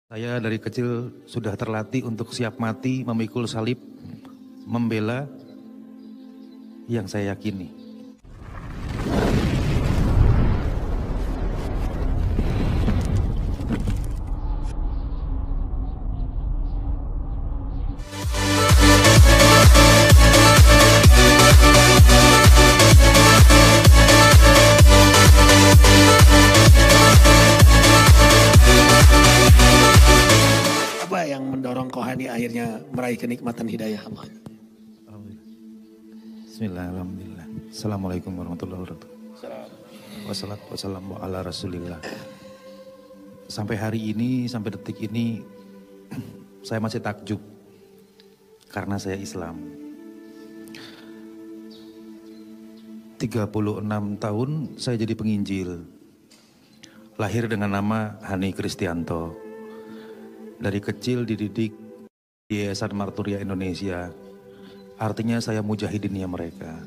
Saya dari kecil sudah terlatih untuk siap mati, memikul salib, membela yang saya yakini. Apa yang mendorong Kohani akhirnya meraih kenikmatan hidayah Allah? Bismillahirrahmanirrahim. Assalamualaikum warahmatullahi wabarakatuh. Wassalatu wassalamu ala rasulillah. Sampai hari ini, sampai detik ini, saya masih takjub. Karena saya Islam. 36 tahun saya jadi penginjil. Lahir dengan nama Hani Kristianto. Dari kecil dididik di Yayasan Marturia Indonesia. Artinya saya mujahidinnya mereka.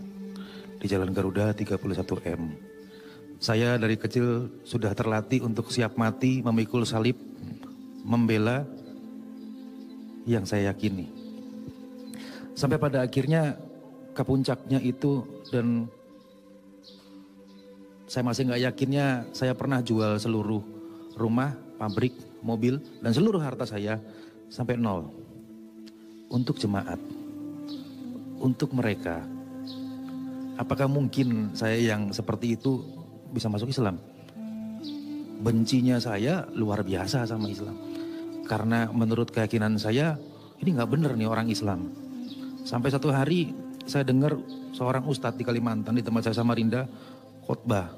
Di Jalan Garuda 31M. Saya dari kecil sudah terlatih untuk siap mati, memikul salib, membela yang saya yakini. Sampai pada akhirnya ke puncaknya itu, dan saya masih gak yakinnya, saya pernah jual seluruh rumah, pabrik, mobil, dan seluruh harta saya sampai nol. Untuk jemaat, untuk mereka. Apakah mungkin saya yang seperti itu bisa masuk Islam? Bencinya saya luar biasa sama Islam. Karena menurut keyakinan saya, ini gak bener nih orang Islam. Sampai satu hari saya dengar seorang ustadz di Kalimantan, di tempat saya Samarinda, khotbah.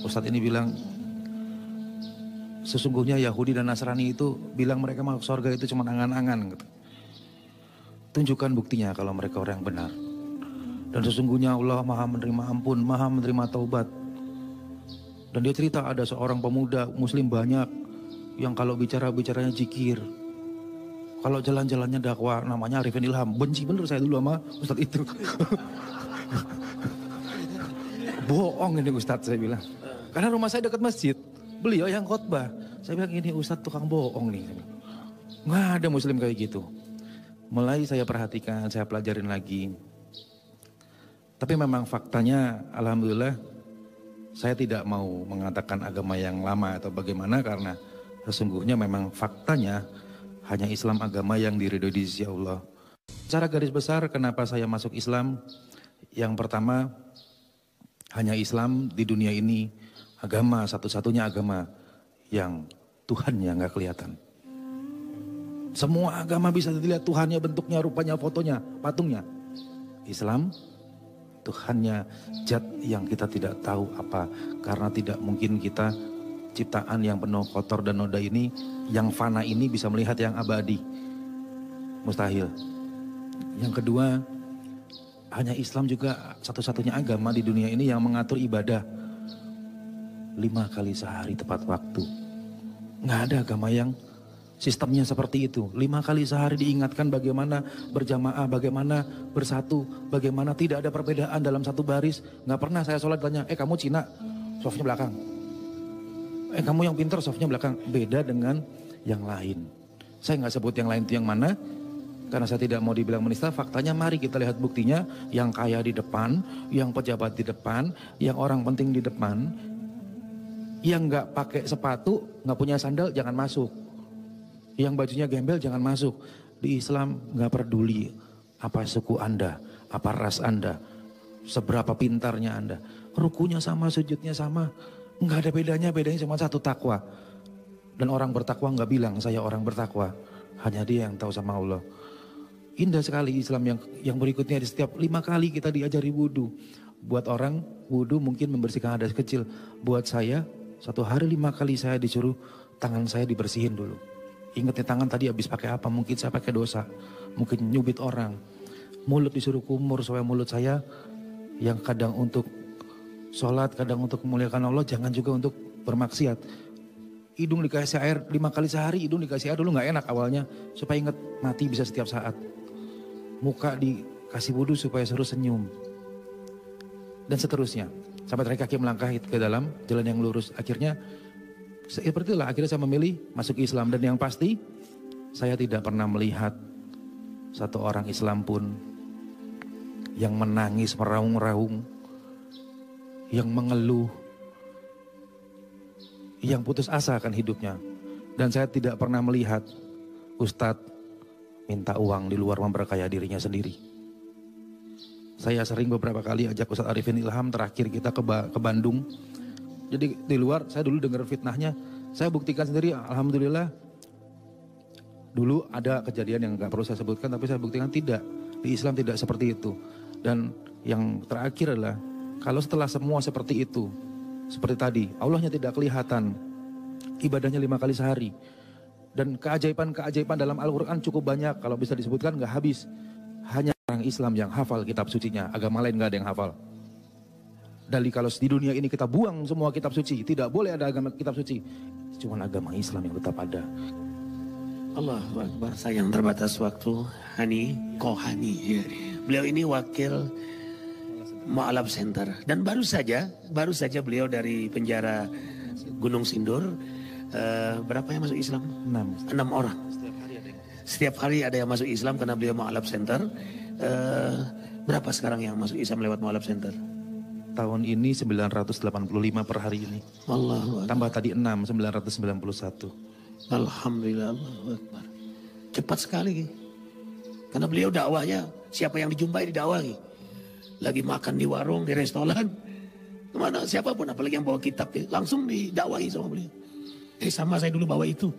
Ustadz ini bilang, sesungguhnya Yahudi dan Nasrani itu bilang mereka masuk surga itu cuma angan-angan. Gitu. Tunjukkan buktinya kalau mereka orang yang benar. Dan sesungguhnya Allah maha menerima ampun, maha menerima taubat. Dan dia cerita ada seorang pemuda muslim banyak yang kalau bicaranya zikir. Kalau jalan-jalannya dakwah, namanya Arifin Ilham. Benci bener saya dulu sama Ustadz itu. Bohong ini Ustadz, saya bilang. Karena rumah saya dekat masjid. Beliau yang khotbah. Saya bilang ini Ustadz tukang bohong nih. Nggak ada muslim kayak gitu. Mulai saya perhatikan, saya pelajarin lagi. Tapi memang faktanya alhamdulillah saya tidak mau mengatakan agama yang lama atau bagaimana, karena sesungguhnya memang faktanya hanya Islam agama yang diridhoi di sisi Allah. Secara garis besar kenapa saya masuk Islam? Yang pertama, hanya Islam di dunia ini agama, satu-satunya agama yang Tuhannya nggak kelihatan. Semua agama bisa dilihat Tuhannya, bentuknya, rupanya, fotonya, patungnya. Islam, Tuhannya zat yang kita tidak tahu apa. Karena tidak mungkin kita ciptaan yang penuh kotor dan noda ini, yang fana ini bisa melihat yang abadi. Mustahil. Yang kedua, hanya Islam juga satu-satunya agama di dunia ini yang mengatur ibadah 5 kali sehari tepat waktu. Nggak ada agama yang sistemnya seperti itu. 5 kali sehari diingatkan bagaimana berjamaah, bagaimana bersatu, bagaimana tidak ada perbedaan dalam satu baris. Nggak pernah saya sholat tanya, kamu Cina, softnya belakang. Kamu yang pintar, softnya belakang. Beda dengan yang lain. Saya nggak sebut yang lain itu yang mana, karena saya tidak mau dibilang menista. Faktanya mari kita lihat buktinya. Yang kaya di depan, yang pejabat di depan, yang orang penting di depan. Yang nggak pakai sepatu, nggak punya sandal, jangan masuk. Yang bajunya gembel, jangan masuk. Di Islam nggak peduli apa suku Anda, apa ras Anda, seberapa pintarnya Anda. Rukunya sama, sujudnya sama. Nggak ada bedanya cuma satu, takwa. Dan orang bertakwa nggak bilang saya orang bertakwa. Hanya dia yang tahu sama Allah. Indah sekali Islam yang berikutnya, di setiap 5 kali kita diajari wudhu. Buat orang wudhu mungkin membersihkan hadas kecil. Buat saya, 1 hari 5 kali saya disuruh tangan saya dibersihin dulu. Ingatnya tangan tadi habis pakai apa? Mungkin saya pakai dosa. Mungkin nyubit orang. Mulut disuruh kumur supaya mulut saya yang kadang untuk sholat, kadang untuk memuliakan Allah, jangan juga untuk bermaksiat. Hidung dikasih air 5 kali sehari, hidung dikasih air dulu gak enak awalnya. Supaya ingat mati bisa setiap saat. Muka dikasih wudhu supaya suruh senyum. Dan seterusnya. Sampai terakhir kaki melangkah ke dalam jalan yang lurus. Akhirnya Seperti itulah akhirnya saya memilih masuk Islam. Dan yang pasti saya tidak pernah melihat satu orang Islam pun yang menangis meraung-raung, yang mengeluh, yang putus asa akan hidupnya. Dan saya tidak pernah melihat Ustadz minta uang di luar memperkaya dirinya sendiri. Saya sering beberapa kali ajak Ustadz Arifin Ilham, terakhir kita ke Bandung. Jadi di luar saya dulu dengar fitnahnya, saya buktikan sendiri, alhamdulillah. Dulu ada kejadian yang gak perlu saya sebutkan, tapi saya buktikan tidak. Di Islam tidak seperti itu. Dan yang terakhir adalah, kalau setelah semua seperti itu, seperti tadi, Allahnya tidak kelihatan, ibadahnya 5 kali sehari. Dan keajaiban-keajaiban dalam Al-Quran cukup banyak, kalau bisa disebutkan gak habis. Hanya orang Islam yang hafal kitab sucinya, agama lain gak ada yang hafal. Dari kalau di dunia ini kita buang semua kitab suci, tidak boleh ada agama kitab suci. Cuma agama Islam yang tetap ada. Allahu Akbar. Sayang terbatas waktu. Hani Kohani. Ya. Beliau ini wakil Mu'alaf Center. Dan baru saja beliau dari penjara Gunung Sindur. Berapa yang masuk Islam? 6 orang. Setiap hari ada yang masuk Islam karena beliau Mu'alaf Center. Berapa sekarang yang masuk Islam lewat Mu'alaf Center? Tahun ini 985 per hari ini. Allahu Akbar. Tambah tadi 6, 991. Alhamdulillah, Allahu Akbar. Cepat sekali. Karena beliau dakwahnya, siapa yang dijumpai didakwahi. Lagi makan di warung, di restoran, kemana siapapun, apalagi yang bawa kitab, langsung didakwahi sama beliau. Sama saya dulu bawa itu.